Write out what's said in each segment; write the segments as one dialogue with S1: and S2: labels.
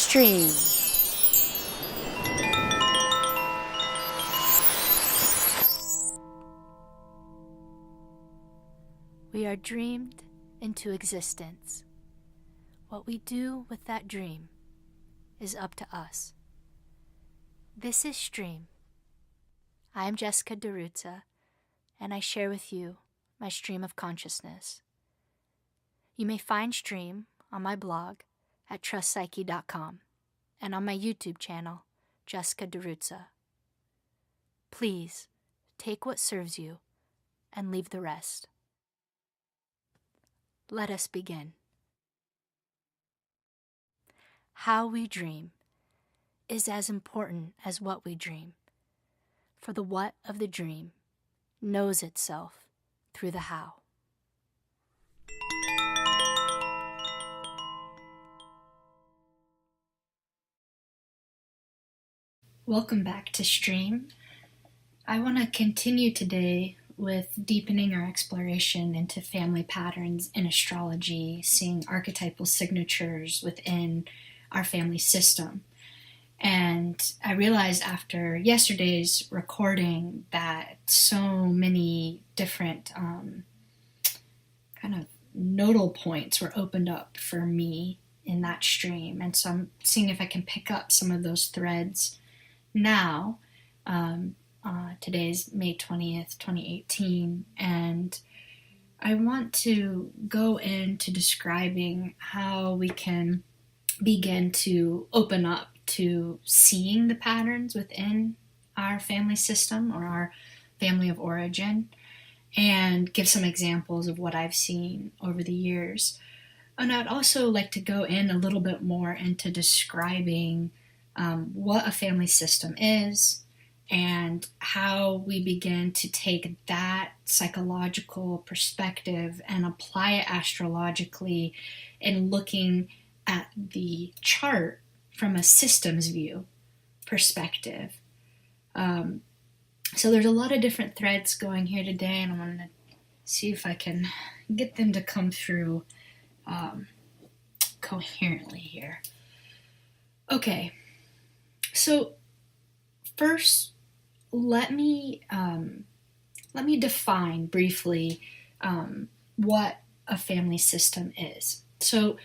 S1: Stream. We are dreamed into existence. What we do with that dream is up to us. This is Stream. I am Jessica DiRuzza, and I share with you my stream of consciousness. You may find Stream on my blog at trustpsyche.com and on my YouTube channel, Jessica DiRuzza. Please take what serves you and leave the rest. Let us begin. How we dream is as important as what we dream, for the what of the dream knows itself through the how. Welcome back to Stream. I want to continue today with deepening our exploration into family patterns in astrology, seeing archetypal signatures within our family system. And I realized after yesterday's recording that so many different kind of nodal points were opened up for me in that stream. And so I'm seeing if I can pick up some of those threads now. Today's May 20th, 2018, and I want to go into describing how we can begin to open up to seeing the patterns within our family system or our family of origin, and give some examples of what I've seen over the years. And I'd also like to go in a little bit more into describing what a family system is, and how we begin to take that psychological perspective and apply it astrologically in looking at the chart from a systems view perspective. So there's a lot of different threads going here today, and I'm going to see if I can get them to come through coherently here. Okay, so first, let me define briefly what a family system is. So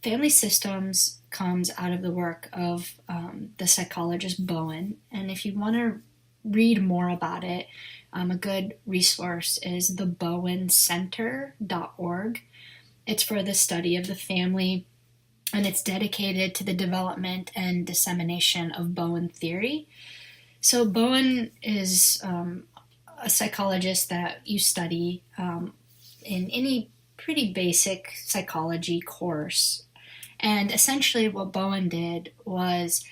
S1: family systems comes out of the work of the psychologist Bowen, and if you want to read more about it, a good resource is the bowencenter.org. It's for the study of the family, and it's dedicated to the development and dissemination of Bowen theory. So Bowen is a psychologist that you study in any pretty basic psychology course. And essentially what Bowen did was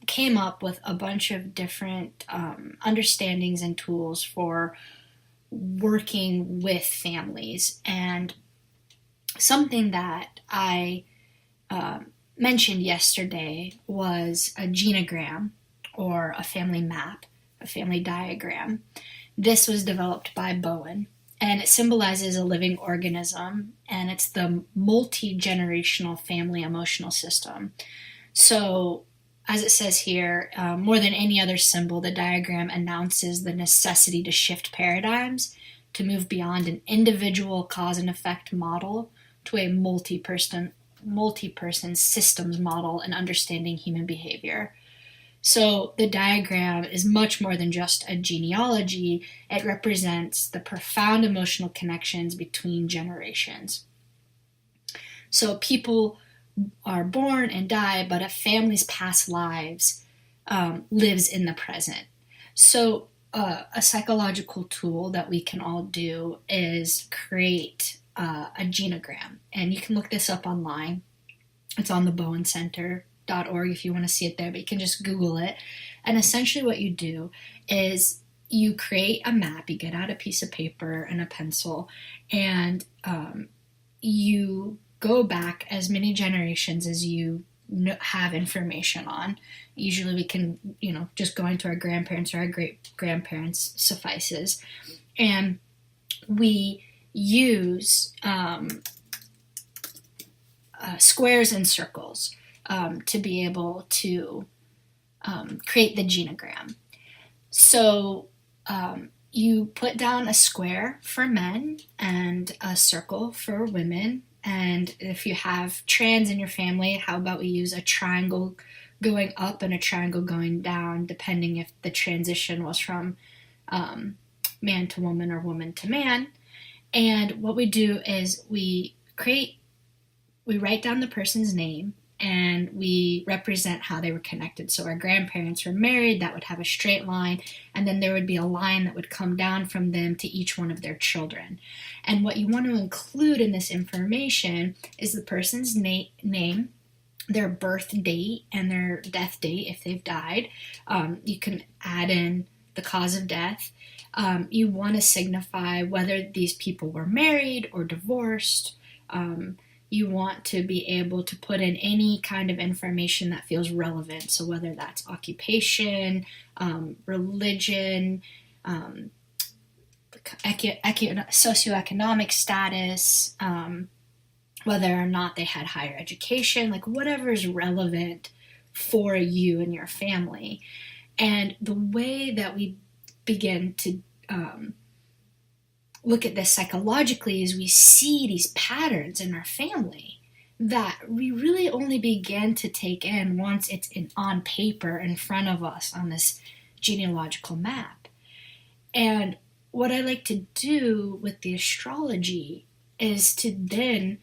S1: came up with a bunch of different understandings and tools for working with families. And something that I mentioned yesterday was a genogram, or a family map, a family diagram. This was developed by Bowen, and it symbolizes a living organism, and it's the multi-generational family emotional system. So, as it says here, more than any other symbol, the diagram announces the necessity to shift paradigms, to move beyond an individual cause and effect model to a multi-person systems model and understanding human behavior. So the diagram is much more than just a genealogy. It represents the profound emotional connections between generations. So people are born and die, but a family's past lives lives in the present. So a psychological tool that we can all do is create a genogram. And you can look this up online. It's on the bowencenter.org if you want to see it there, but you can just Google it. And essentially what you do is you create a map. You get out a piece of paper and a pencil, and you go back as many generations as you have information on. Usually we can, just going to our grandparents or our great-grandparents suffices. And we use squares and circles. to be able to create the genogram. So you put down a square for men and a circle for women. And if you have trans in your family, how about we use a triangle going up and a triangle going down, depending if the transition was from man to woman or woman to man. And what we do is we write down the person's name, and we represent how they were connected. So our grandparents were married, that would have a straight line, and then there would be a line that would come down from them to each one of their children. And what you want to include in this information is the person's name, their birth date, and their death date if they've died. You can add in the cause of death. You want to signify whether these people were married or divorced. You want to be able to put in any kind of information that feels relevant. So whether that's occupation, religion, socioeconomic status, whether or not they had higher education, like whatever is relevant for you and your family. And the way that we begin to look at this psychologically is we see these patterns in our family that we really only begin to take in once it's on paper in front of us on this genealogical map. And what I like to do with the astrology is to then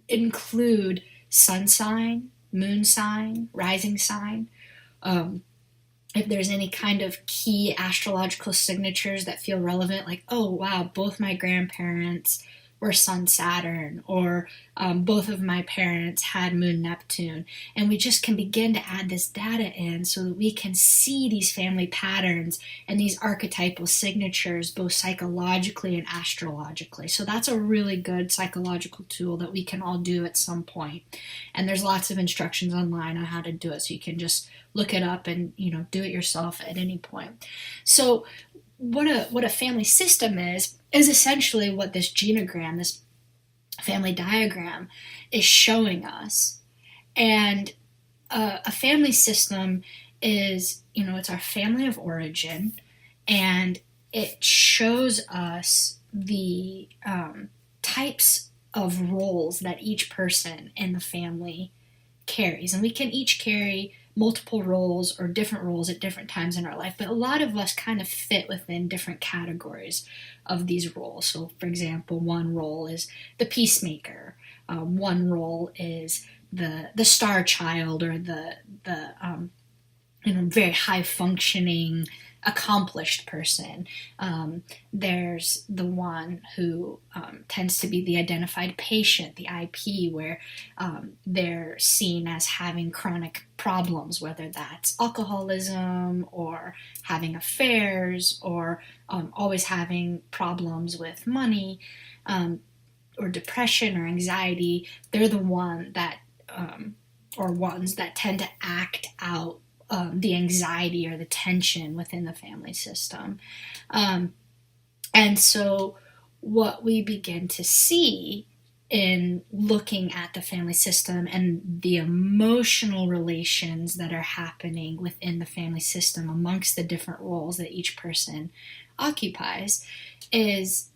S1: include sun sign, moon sign, rising sign, if there's any kind of key astrological signatures that feel relevant, like, oh, wow, both my grandparents were Sun Saturn, or both of my parents had Moon Neptune. And we just can begin to add this data in so that we can see these family patterns and these archetypal signatures, both psychologically and astrologically. So that's a really good psychological tool that we can all do at some point. And there's lots of instructions online on how to do it, so you can just look it up and, do it yourself at any point. So what a family system is essentially what this genogram, this family diagram, is showing us. And a family system is, it's our family of origin, and it shows us the types of roles that each person in the family carries. And we can each carry multiple roles or different roles at different times in our life, but a lot of us kind of fit within different categories of these roles. So, for example, one role is the peacemaker. One role is the star child, or the very high functioning, accomplished person. There's the one who tends to be the identified patient, the IP, where they're seen as having chronic problems, whether that's alcoholism or having affairs, or always having problems with money, or depression or anxiety. They're the one that or ones that tend to act out the anxiety or the tension within the family system. And so what we begin to see in looking at the family system and the emotional relations that are happening within the family system amongst the different roles that each person occupies is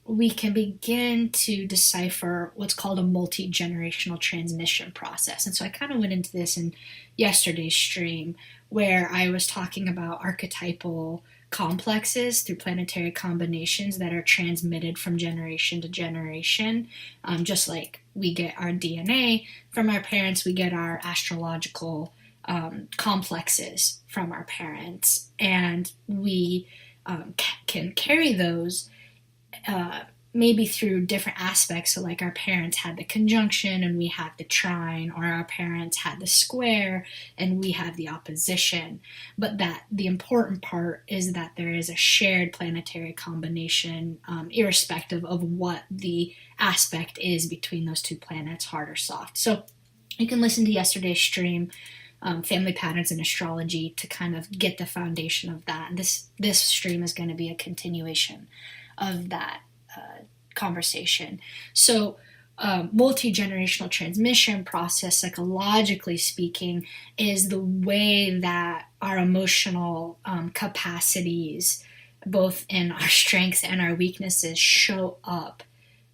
S1: we can begin to decipher what's called a multi-generational transmission process. And so I kind of went into this in yesterday's stream, where I was talking about archetypal complexes through planetary combinations that are transmitted from generation to generation. Just like we get our DNA from our parents, we get our astrological complexes from our parents. And we can carry those maybe through different aspects. So like our parents had the conjunction and we have the trine, or our parents had the square and we have the opposition. But that the important part is that there is a shared planetary combination, irrespective of what the aspect is between those two planets, hard or soft. So you can listen to yesterday's stream, Family Patterns in Astrology, to kind of get the foundation of that. And this stream is going to be a continuation of that conversation. So multi-generational transmission process, psychologically speaking, is the way that our emotional capacities, both in our strengths and our weaknesses, show up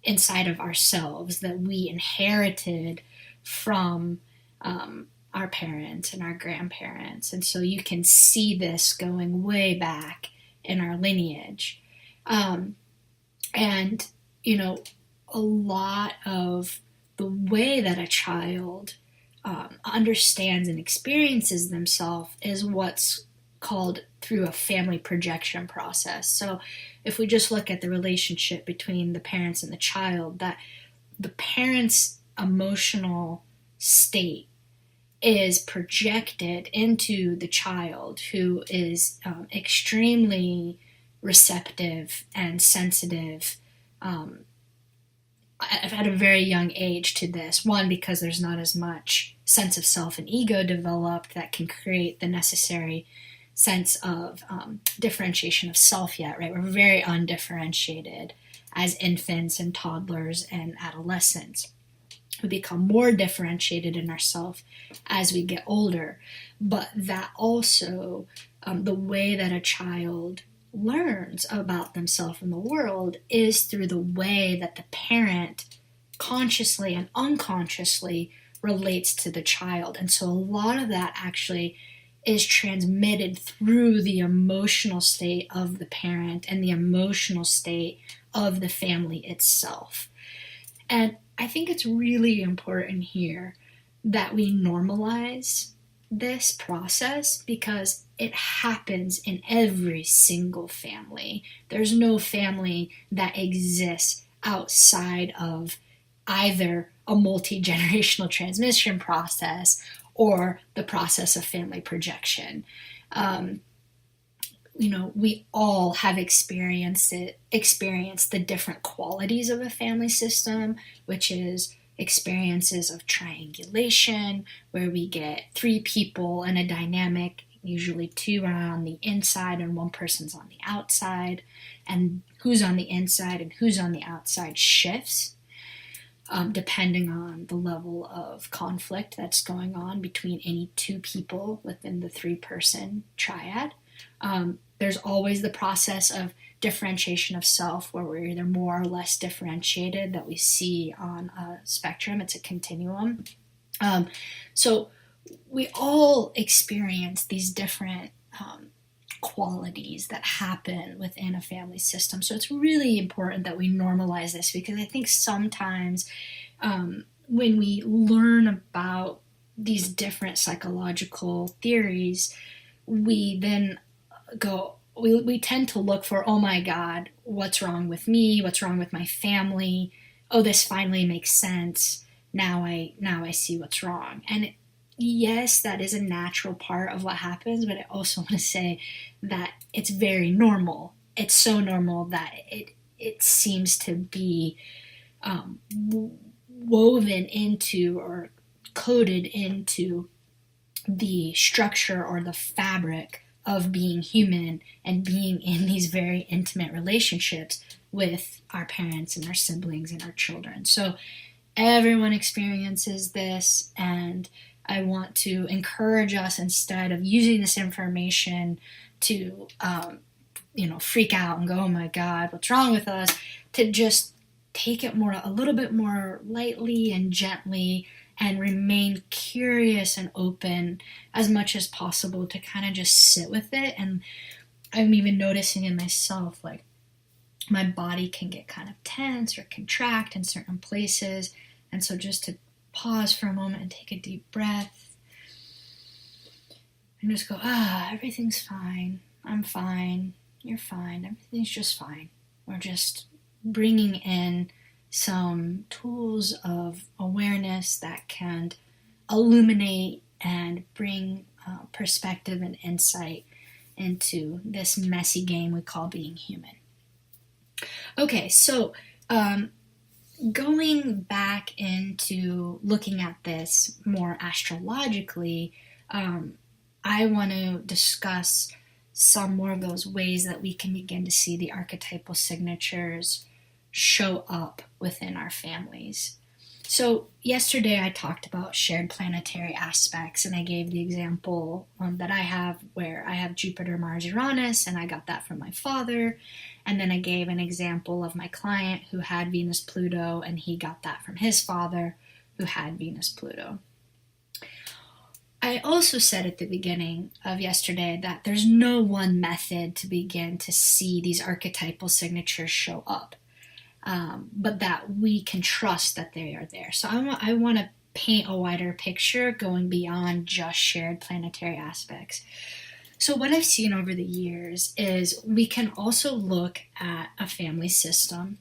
S1: inside of ourselves, that we inherited from our parents and our grandparents. And so you can see this going way back in our lineage. And, you know, a lot of the way that a child understands and experiences themselves is what's called through a family projection process. So if we just look at the relationship between the parents and the child, that the parent's emotional state is projected into the child, who is extremely receptive and sensitive at a very young age to this. One, because there's not as much sense of self and ego developed that can create the necessary sense of differentiation of self yet, right? We're very undifferentiated as infants and toddlers and adolescents. We become more differentiated in ourself as we get older. But that also, the way that a child learns about themselves and the world is through the way that the parent consciously and unconsciously relates to the child. And so a lot of that actually is transmitted through the emotional state of the parent and the emotional state of the family itself. And I think it's really important here that we normalize this process, because it happens in every single family. There's no family that exists outside of either a multi-generational transmission process or the process of family projection. We all have experienced the different qualities of a family system, which is experiences of triangulation, where we get three people in a dynamic, usually two are on the inside and one person's on the outside, and who's on the inside and who's on the outside shifts depending on the level of conflict that's going on between any two people within the three-person triad. There's always the process of differentiation of self, where we're either more or less differentiated, that we see on a spectrum. It's a continuum. So we all experience these different qualities that happen within a family system. So it's really important that we normalize this, because I think sometimes when we learn about these different psychological theories, we then we tend to look for, oh my God, what's wrong with me? What's wrong with my family? Oh, this finally makes sense. Now I see what's wrong. And yes, that is a natural part of what happens, but I also want to say that it's very normal. It's so normal that it seems to be woven into or coded into the structure or the fabric of being human and being in these very intimate relationships with our parents and our siblings and our children. So everyone experiences this, and I want to encourage us, instead of using this information to freak out and go, oh my God, what's wrong with us, to just take it a little bit more lightly and gently, and remain curious and open as much as possible to kind of just sit with it. And I'm even noticing in myself, like, my body can get kind of tense or contract in certain places. And so just to pause for a moment and take a deep breath and just go, everything's fine. I'm fine. You're fine. Everything's just fine. We're just bringing in some tools of awareness that can illuminate and bring perspective and insight into this messy game we call being human. Okay, so going back into looking at this more astrologically, I want to discuss some more of those ways that we can begin to see the archetypal signatures show up within our families. So yesterday I talked about shared planetary aspects, and I gave the example that I have where I have Jupiter, Mars, Uranus, and I got that from my father. And then I gave an example of my client who had Venus, Pluto, and he got that from his father who had Venus, Pluto. I also said at the beginning of yesterday that there's no one method to begin to see these archetypal signatures show up. But that we can trust that they are there. So I want to paint a wider picture going beyond just shared planetary aspects. So what I've seen over the years is we can also look at a family system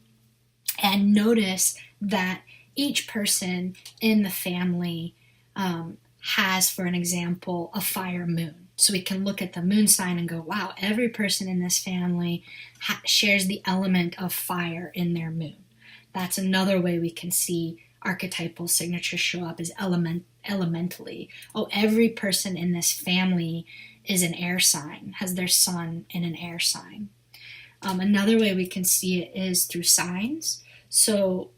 S1: and notice that each person in the family has, for an example, a fire moon. So we can look at the moon sign and go, wow, every person in this family shares the element of fire in their moon. That's another way we can see archetypal signatures show up, is elementally. Oh, every person in this family is an air sign, has their sun in an air sign. Another way we can see it is through signs. So,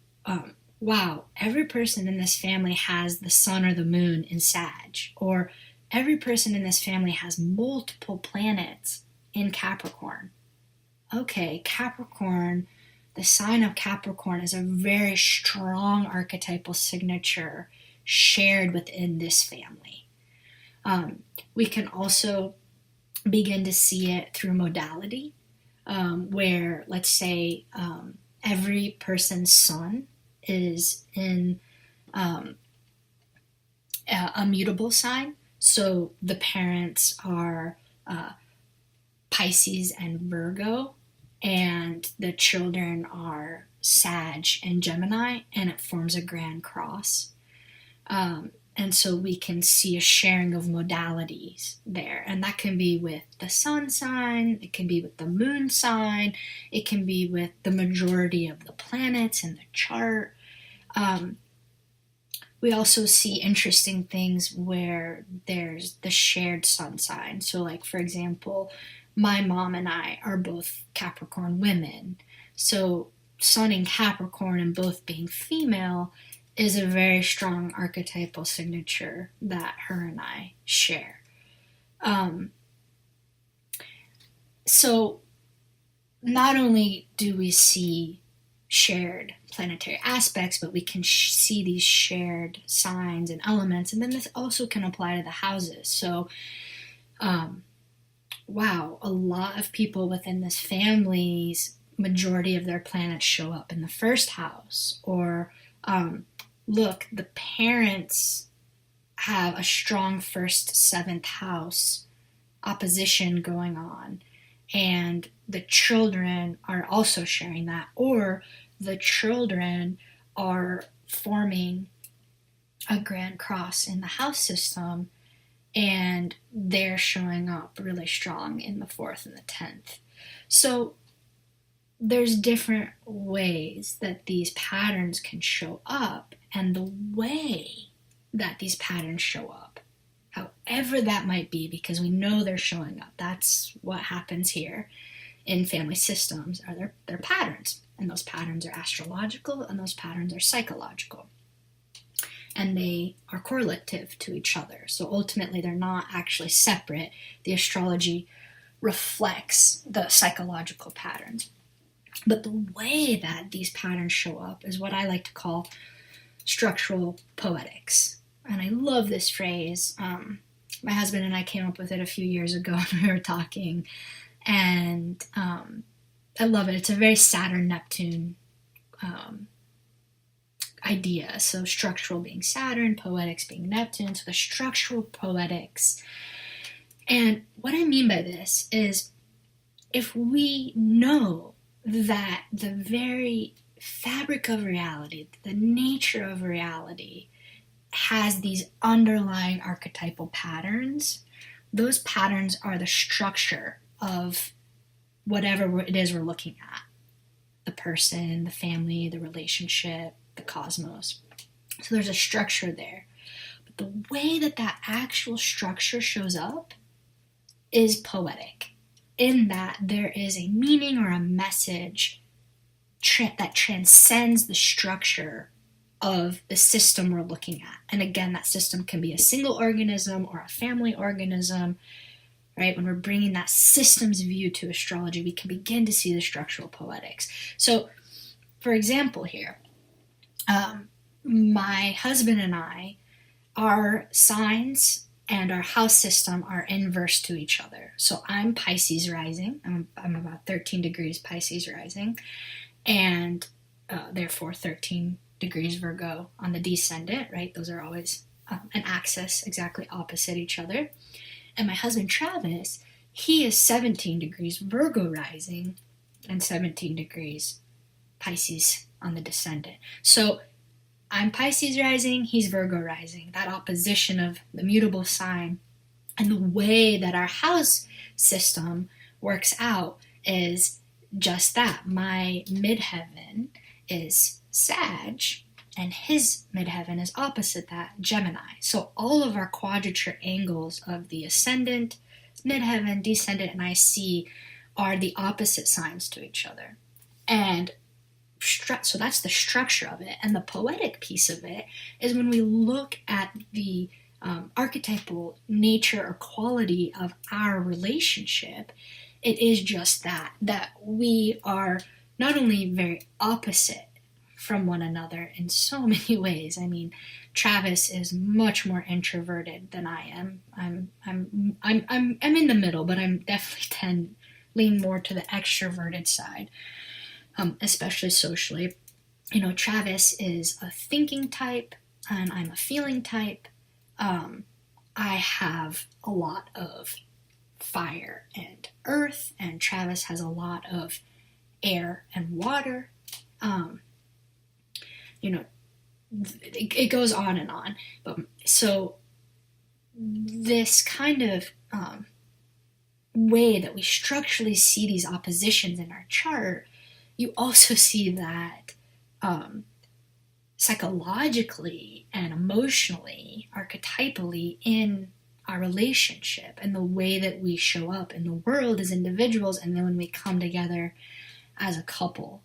S1: wow, every person in this family has the sun or the moon in Sag, or every person in this family has multiple planets in Capricorn. Okay, Capricorn, the sign of Capricorn is a very strong archetypal signature shared within this family. We can also begin to see it through modality, where, let's say, every person's sun is in a mutable sign. So the parents are Pisces and Virgo, and the children are Sag and Gemini, and it forms a grand cross. And so we can see a sharing of modalities there. And that can be with the sun sign, it can be with the moon sign, it can be with the majority of the planets in the chart. We also see interesting things where there's the shared sun sign. So, like, for example, my mom and I are both Capricorn women. So sun in Capricorn and both being female is a very strong archetypal signature that her and I share. So not only do we see shared planetary aspects, but we can see these shared signs and elements, and then this also can apply to the houses. So wow, a lot of people within this family's majority of their planets show up in the first house, or look, the parents have a strong first, seventh house opposition going on, and the children are also sharing that, or the children are forming a grand cross in the house system, and they're showing up really strong in the 4th and the 10th. So there's different ways that these patterns can show up, and the way that these patterns show up, however that might be, because we know they're showing up. That's what happens here in family systems, are their patterns. And those patterns are astrological, and those patterns are psychological. And they are correlative to each other. So ultimately, they're not actually separate. The astrology reflects the psychological patterns. But the way that these patterns show up is what I like to call structural poetics. And I love this phrase. My husband and I came up with it a few years ago when we were talking. And I love it. It's a very Saturn-Neptune idea. So structural being Saturn, poetics being Neptune. So the structural poetics. And what I mean by this is, if we know that the very fabric of reality, the nature of reality, has these underlying archetypal patterns, those patterns are the structure of whatever it is we're looking at. The person, the family, the relationship, the cosmos. So there's a structure there. But the way that that actual structure shows up is poetic, in that there is a meaning or a message that transcends the structure of the system we're looking at. And again, that system can be a single organism or a family organism, right? When we're bringing that systems view to astrology, we can begin to see the structural poetics. So, for example here, my husband and I, our signs and our house system are inverse to each other. So I'm Pisces rising. I'm about 13 degrees Pisces rising, and therefore 13 degrees Virgo on the descendant, right? Those are always an axis exactly opposite each other. And my husband Travis, he is 17 degrees Virgo rising and 17 degrees Pisces on the descendant. So I'm Pisces rising, he's Virgo rising. That opposition of the mutable sign and the way that our house system works out is just that. My midheaven is Sag, and his midheaven is opposite that, Gemini. So all of our quadrature angles of the ascendant, midheaven, descendant, and IC are the opposite signs to each other. And so that's the structure of it. And the poetic piece of it is when we look at the archetypal nature or quality of our relationship, it is just that we are not only very opposite from one another in so many ways. I mean, Travis is much more introverted than I am. I'm in the middle, but I'm definitely lean more to the extroverted side. Especially socially. You know, Travis is a thinking type, and I'm a feeling type. I have a lot of fire and earth, and Travis has a lot of air and water. It goes on and on. But so this kind of way that we structurally see these oppositions in our chart, you also see that psychologically and emotionally, archetypally in our relationship and the way that we show up in the world as individuals, and then when we come together as a couple.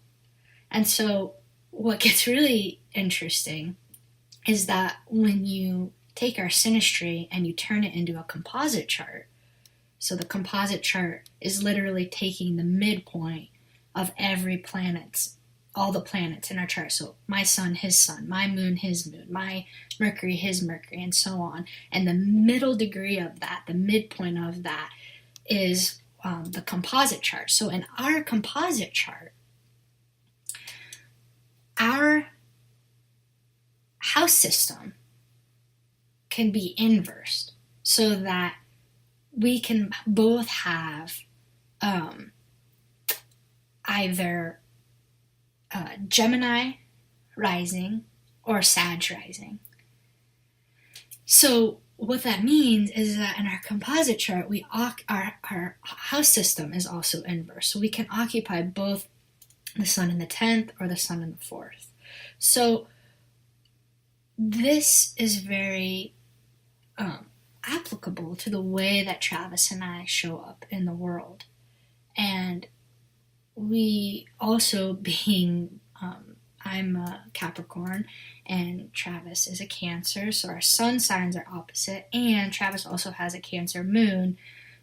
S1: And so what gets really interesting is that when you take our synastry and you turn it into a composite chart, so the composite chart is literally taking the midpoint of every planet's, all the planets in our chart. So my sun, his sun, my moon, his moon, my Mercury, his Mercury, and so on. And the middle degree of that, the midpoint of that, is the composite chart. So in our composite chart, our house system can be inversed so that we can both have either Gemini rising or Sag rising. So what that means is that in our composite chart, our house system is also inverse. So we can occupy both the sun in the 10th or the sun in the 4th. So this is very applicable to the way that Travis and I show up in the world. And we also being, I'm a Capricorn and Travis is a Cancer, so our sun signs are opposite, and Travis also has a Cancer moon,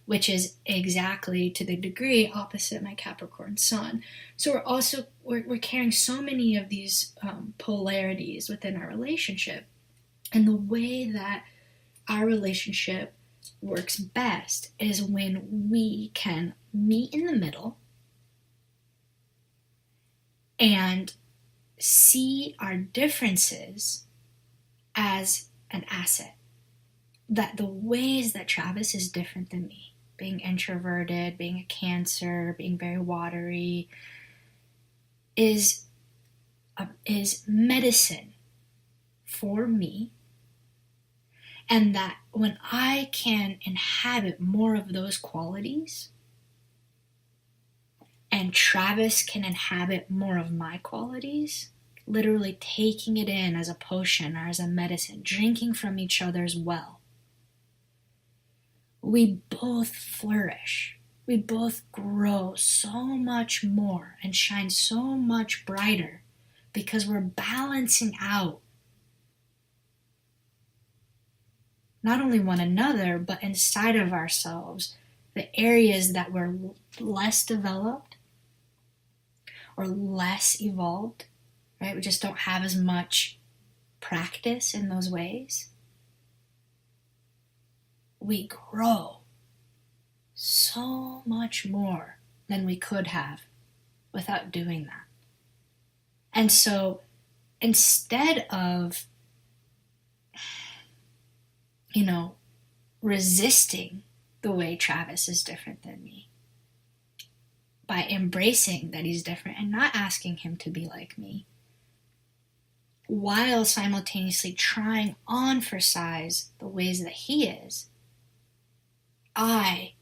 S1: which is exactly to the degree opposite my Capricorn sun. So we're carrying so many of these polarities within our relationship, and the way that our relationship works best is when we can meet in the middle and see our differences as an asset. That the ways that Travis is different than me, being introverted, being a Cancer, being very watery, is medicine for me. And that when I can inhabit more of those qualities, and Travis can inhabit more of my qualities, literally taking it in as a potion or as a medicine, drinking from each other's well, we both flourish. We both grow so much more and shine so much brighter because we're balancing out not only one another, but inside of ourselves, the areas that were less developed or less evolved, right? We just don't have as much practice in those ways. We grow so much more than we could have without doing that. And so instead of, resisting the way Travis is different than me, by embracing that he's different and not asking him to be like me, while simultaneously trying on for size the ways that he is, I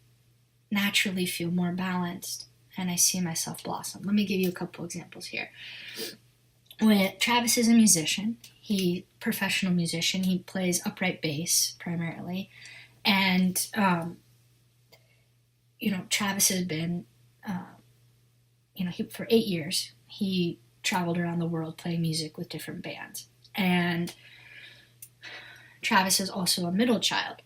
S1: naturally feel more balanced and I see myself blossom. Let me give you a couple examples here. When Travis is a musician, professional musician, he plays upright bass primarily, and Travis has been, for 8 years he traveled around the world playing music with different bands, and Travis is also a middle child,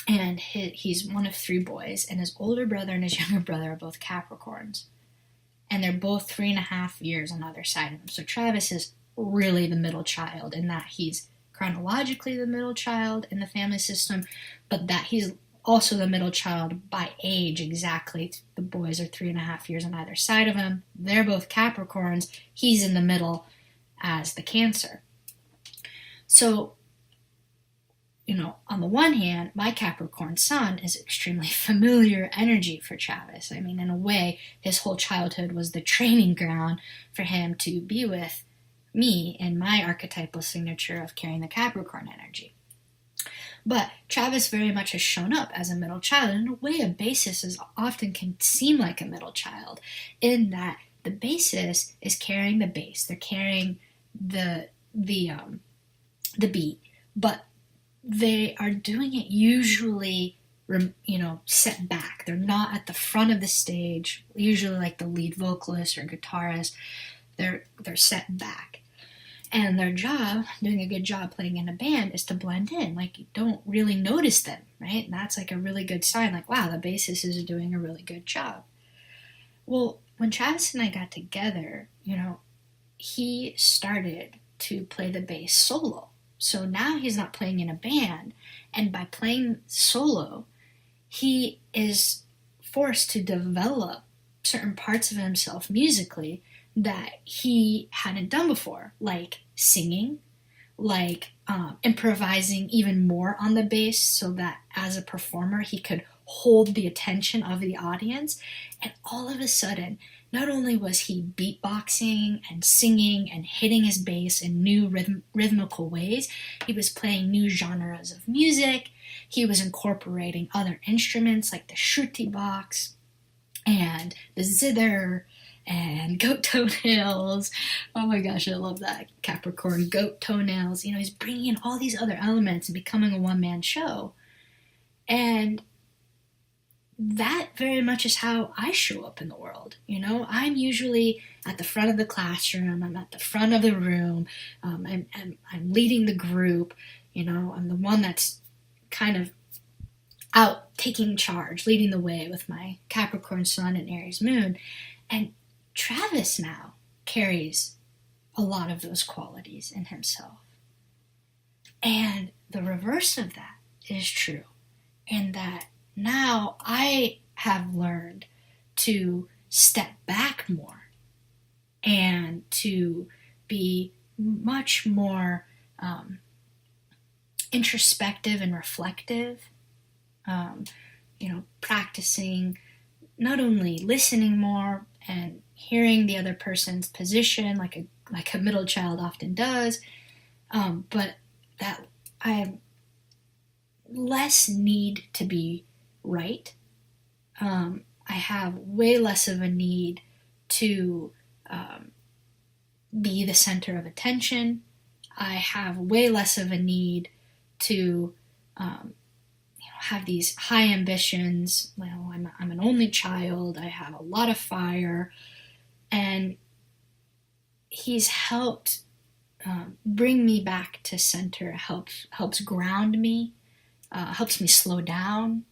S1: and he's one of 3 boys, and his older brother and his younger brother are both Capricorns. And they're both 3.5 years on either side of him. So Travis is really the middle child in that he's chronologically the middle child in the family system, but that he's also the middle child by age exactly. The boys are 3.5 years on either side of him. They're both Capricorns. He's in the middle as the Cancer. So, on the one hand, my Capricorn sun is extremely familiar energy for Travis. I mean, in a way, his whole childhood was the training ground for him to be with me in my archetypal signature of carrying the Capricorn energy. But Travis very much has shown up as a middle child. In a way, a basis often can seem like a middle child, in that the basis is carrying the bass. They're carrying the beat, but they are doing it usually, set back. They're not at the front of the stage, usually like the lead vocalist or guitarist. They're set back. And their job, doing a good job playing in a band, is to blend in. Like, you don't really notice them, right? And that's like a really good sign. Like, wow, the bassist is doing a really good job. Well, when Travis and I got together, he started to play the bass solo. So now he's not playing in a band, and by playing solo, he is forced to develop certain parts of himself musically that he hadn't done before, like singing, like improvising even more on the bass so that as a performer he could hold the attention of the audience. And all of a sudden, not only was he beatboxing and singing and hitting his bass in new rhythmical ways, he was playing new genres of music. He was incorporating other instruments like the shruti box and the zither and goat toenails. Oh my gosh, I love that. Capricorn goat toenails. He's bringing in all these other elements and becoming a one-man show. And that very much is how I show up in the world. I'm usually at the front of the classroom. I'm at the front of the room. I'm leading the group. I'm the one that's kind of out taking charge, leading the way with my Capricorn sun and Aries moon. And Travis now carries a lot of those qualities in himself. And the reverse of that is true, in that now I have learned to step back more and to be much more introspective and reflective, practicing not only listening more and hearing the other person's position like a middle child often does, but that I have less need to be right. I have way less of a need to be the center of attention. I have way less of a need to have these high ambitions. I'm an only child. I have a lot of fire. And he's helped bring me back to center, helps ground me, helps me slow down,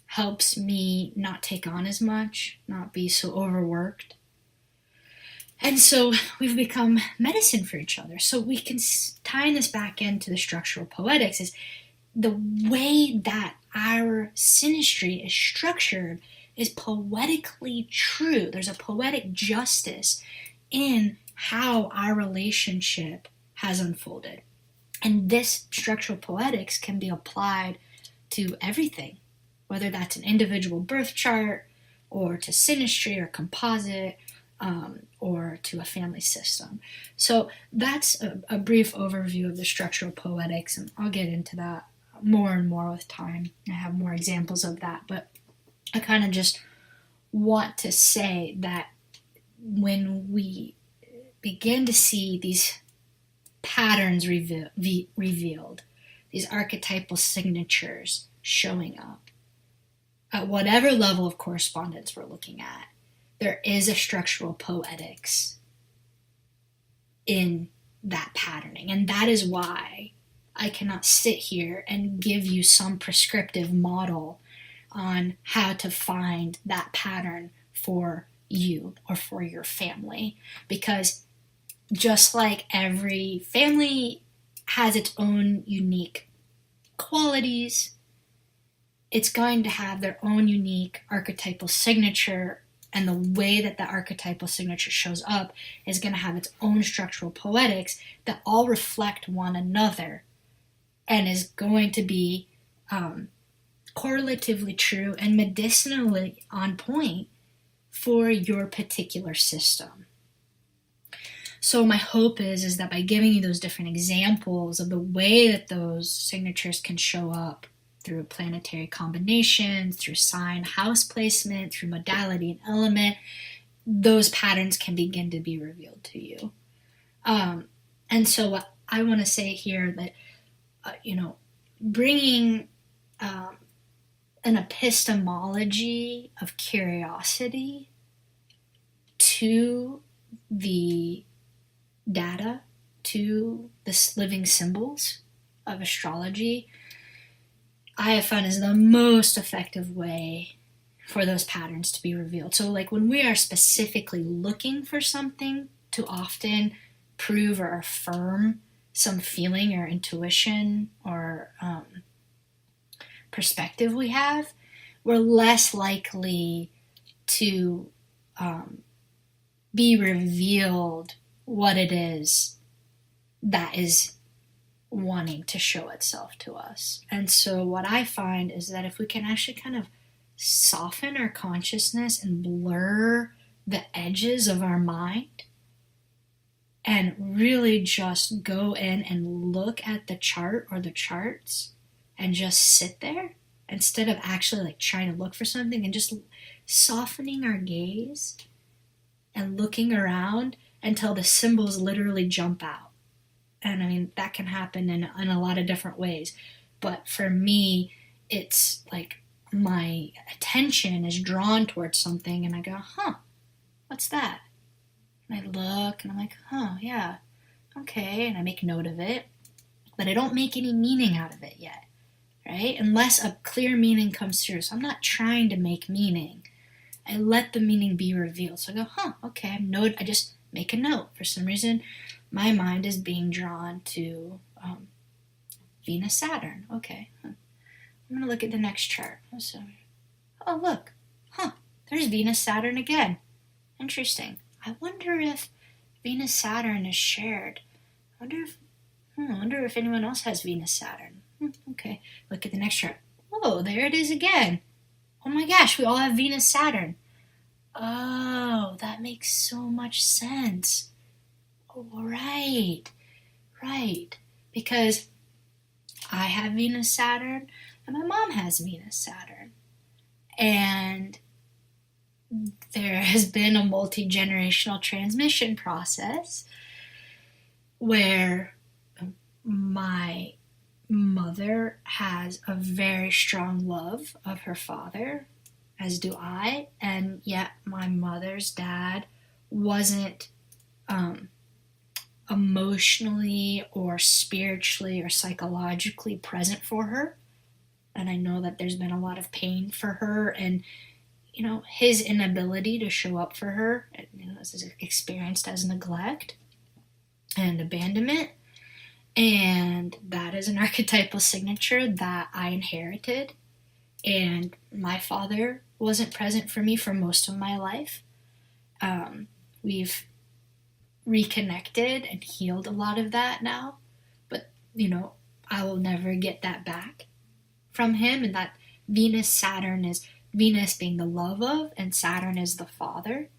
S1: helps me not take on as much, not be so overworked. And so we've become medicine for each other. So we can tie this back into the structural poetics is the way that our synastry is structured is poetically true. There's a poetic justice in how our relationship has unfolded. And this structural poetics can be applied to everything, whether that's an individual birth chart or to synastry or composite, or to a family system. So that's a brief overview of the structural poetics, and I'll get into that more and more with time. I have more examples of that, but I kind of just want to say that when we begin to see these patterns revealed, these archetypal signatures showing up, at whatever level of correspondence we're looking at, there is a structural poetics in that patterning. And that is why I cannot sit here and give you some prescriptive model on how to find that pattern for you or for your family. Because just like every family has its own unique qualities, it's going to have their own unique archetypal signature, and the way that the archetypal signature shows up is going to have its own structural poetics that all reflect one another and is going to be correlatively true and medicinally on point for your particular system. So my hope is that by giving you those different examples of the way that those signatures can show up through planetary combinations, through sign, house placement, through modality and element, those patterns can begin to be revealed to you. And so what I want to say here that, bringing an epistemology of curiosity to the data, to the living symbols of astrology, I have found is the most effective way for those patterns to be revealed. So like when we are specifically looking for something to often prove or affirm some feeling or intuition or perspective we have, we're less likely to be revealed what it is that is wanting to show itself to us. And so what I find is that if we can actually kind of soften our consciousness and blur the edges of our mind and really just go in and look at the chart or the charts and just sit there instead of actually like trying to look for something, and just softening our gaze and looking around until the symbols literally jump out. And I mean, that can happen in a lot of different ways. But for me, it's like my attention is drawn towards something and I go, what's that? And I look and I'm like, yeah, okay. And I make note of it, but I don't make any meaning out of it yet, right? Unless a clear meaning comes through. So I'm not trying to make meaning. I let the meaning be revealed. So I go, okay, I just make a note. For some reason, my mind is being drawn to Venus-Saturn. Okay. I'm going to look at the next chart. Oh, look. There's Venus-Saturn again. Interesting. I wonder if Venus-Saturn is shared. I wonder if anyone else has Venus-Saturn. Okay. Look at the next chart. Oh, there it is again. Oh my gosh, we all have Venus-Saturn. Oh, that makes so much sense. Oh, right. Because I have Venus-Saturn and my mom has Venus-Saturn. And there has been a multi-generational transmission process where my mother has a very strong love of her father, as do I, and yet my mother's dad wasn't emotionally or spiritually or psychologically present for her. And I know that there's been a lot of pain for her, and his inability to show up for her, is experienced as neglect and abandonment. And that is an archetypal signature that I inherited. And my father wasn't present for me for most of my life. We've reconnected and healed a lot of that now. But, I will never get that back from him. And that Venus-Saturn is Venus being the love of, and Saturn is the father.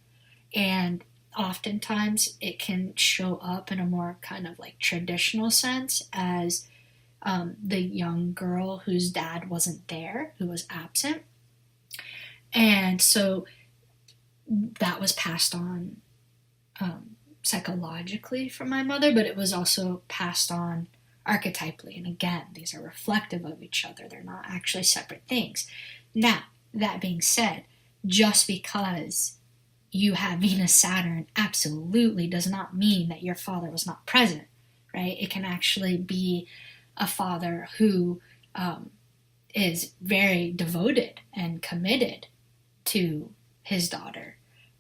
S1: And oftentimes it can show up in a more kind of like traditional sense as the young girl whose dad wasn't there, who was absent. And so that was passed on psychologically from my mother, but it was also passed on archetypally. And again, these are reflective of each other. They're not actually separate things. Now, that being said, just because you have Venus-Saturn absolutely does not mean that your father was not present, right? It can actually be a father who is very devoted and committed to his daughter,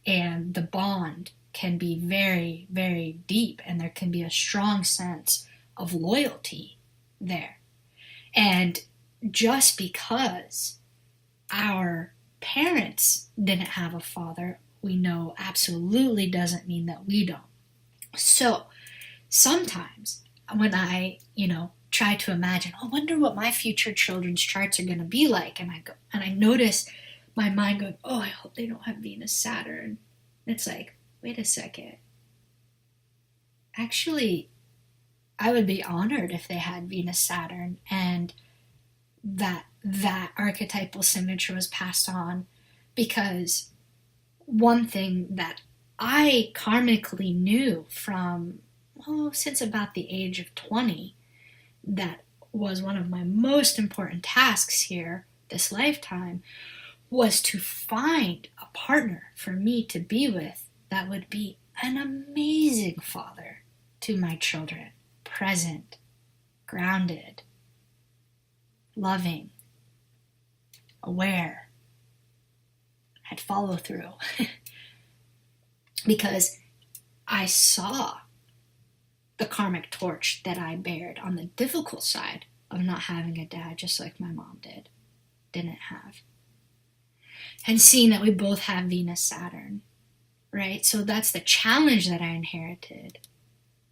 S1: and the bond can be very, very deep, and there can be a strong sense of loyalty there. And just because our parents didn't have a father, we know absolutely doesn't mean that we don't. So sometimes when I, try to imagine, I wonder what my future children's charts are going to be like, and I notice my mind going, oh, I hope they don't have Venus-Saturn. It's like, wait a second. Actually, I would be honored if they had Venus-Saturn, and that archetypal signature was passed on, because one thing that I karmically knew from, since about the age of 20, that was one of my most important tasks here this lifetime, was to find a partner for me to be with that would be an amazing father to my children, present, grounded, loving, aware, had follow through. Because I saw the karmic torch that I bared on the difficult side of not having a dad, just like my mom didn't have. And seeing that we both have Venus-Saturn, right? So that's the challenge that I inherited.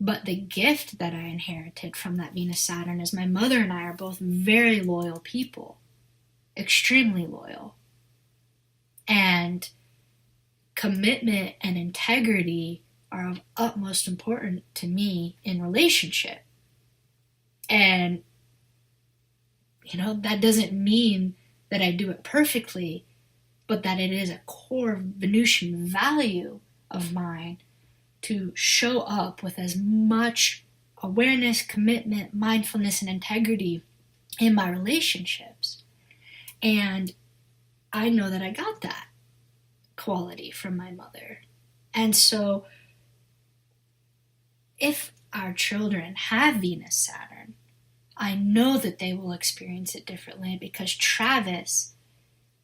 S1: But the gift that I inherited from that Venus-Saturn is my mother and I are both very loyal people, extremely loyal. And commitment and integrity are of utmost importance to me in relationship. And, that doesn't mean that I do it perfectly, but that it is a core Venusian value of mine to show up with as much awareness, commitment, mindfulness, and integrity in my relationships. And I know that I got that quality from my mother. And so if our children have Venus-Saturn, I know that they will experience it differently, because Travis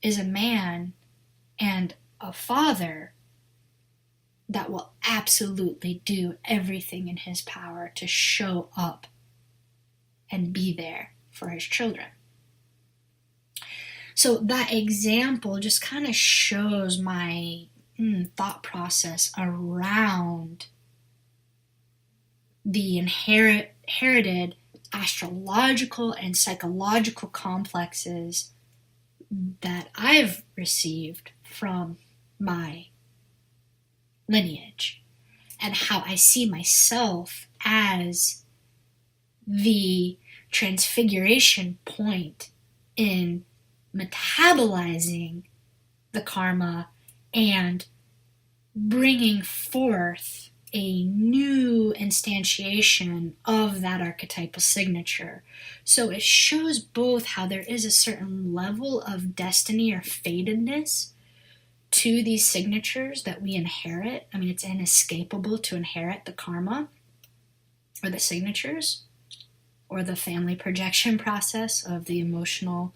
S1: is a man and a father that will absolutely do everything in his power to show up and be there for his children. So that example just kind of shows my thought process around the inherited astrological and psychological complexes that I've received from my lineage, and how I see myself as the transfiguration point in metabolizing the karma and bringing forth a new instantiation of that archetypal signature. So it shows both how there is a certain level of destiny or fatedness to these signatures that we inherit. I mean, it's inescapable to inherit the karma. or the signatures, or the family projection process of the emotional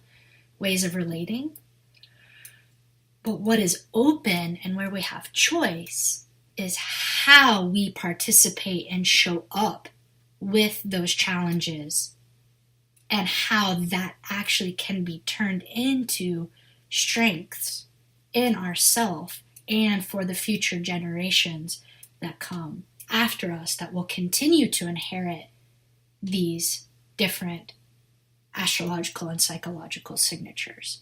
S1: ways of relating. But what is open and where we have choice is how we participate and show up with those challenges, and how that actually can be turned into strengths in ourselves and for the future generations that come after us, that will continue to inherit these different astrological and psychological signatures.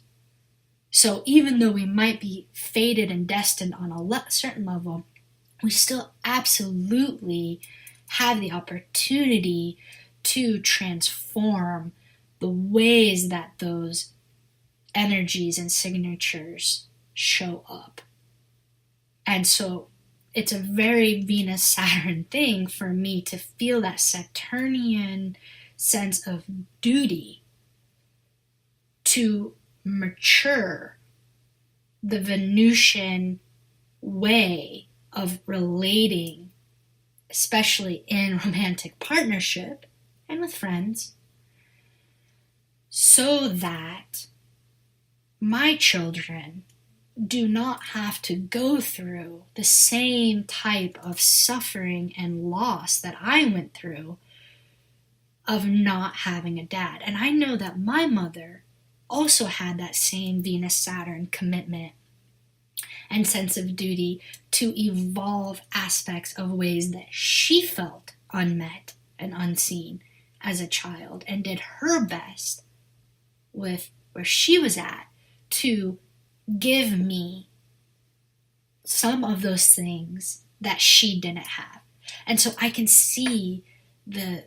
S1: So even though we might be fated and destined on a certain level, we still absolutely have the opportunity to transform the ways that those energies and signatures show up. And so it's a very Venus-Saturn thing for me to feel that Saturnian sense of duty to mature the Venusian way of relating, especially in romantic partnership and with friends, so that my children do not have to go through the same type of suffering and loss that I went through of not having a dad. And I know that my mother also had that same Venus-Saturn commitment and sense of duty to evolve aspects of ways that she felt unmet and unseen as a child, and did her best with where she was at to give me some of those things that she didn't have. And so I can see the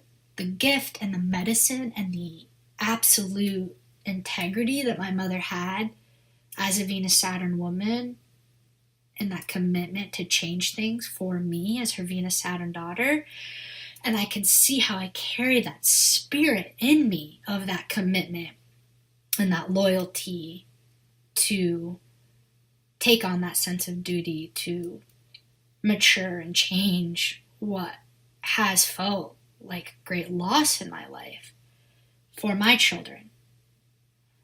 S1: gift and the medicine and the absolute integrity that my mother had as a Venus-Saturn woman, and that commitment to change things for me as her Venus-Saturn daughter. And I can see how I carry that spirit in me of that commitment and that loyalty to take on that sense of duty to mature and change what has felt like great loss in my life for my children.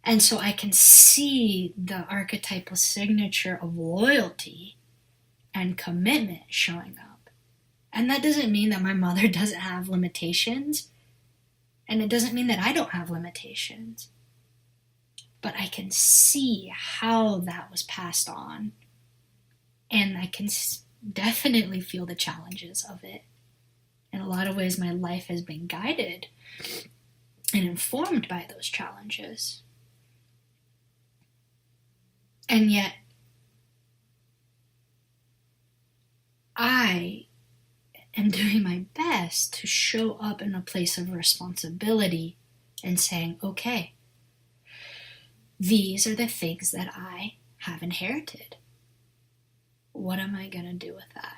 S1: And so I can see the archetypal signature of loyalty and commitment showing up. And that doesn't mean that my mother doesn't have limitations, and it doesn't mean that I don't have limitations. But I can see how that was passed on, and I can definitely feel the challenges of it. In a lot of ways, my life has been guided and informed by those challenges. And yet, I am doing my best to show up in a place of responsibility and saying, okay, these are the things that I have inherited. What am I going to do with that?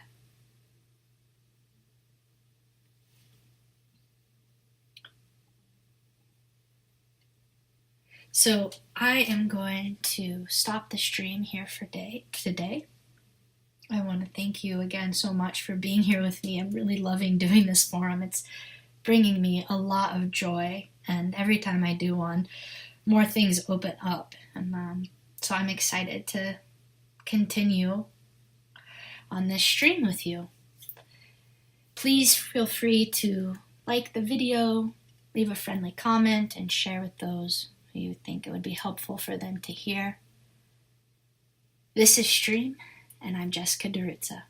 S1: So I am going to stop the stream here for today. I want to thank you again so much for being here with me. I'm really loving doing this forum. It's bringing me a lot of joy, and every time I do one, more things open up. And so I'm excited to continue on this stream with you. Please feel free to like the video, leave a friendly comment, and share with those who you think it would be helpful for them to hear. This is Stream, and I'm Jessica DiRuzza.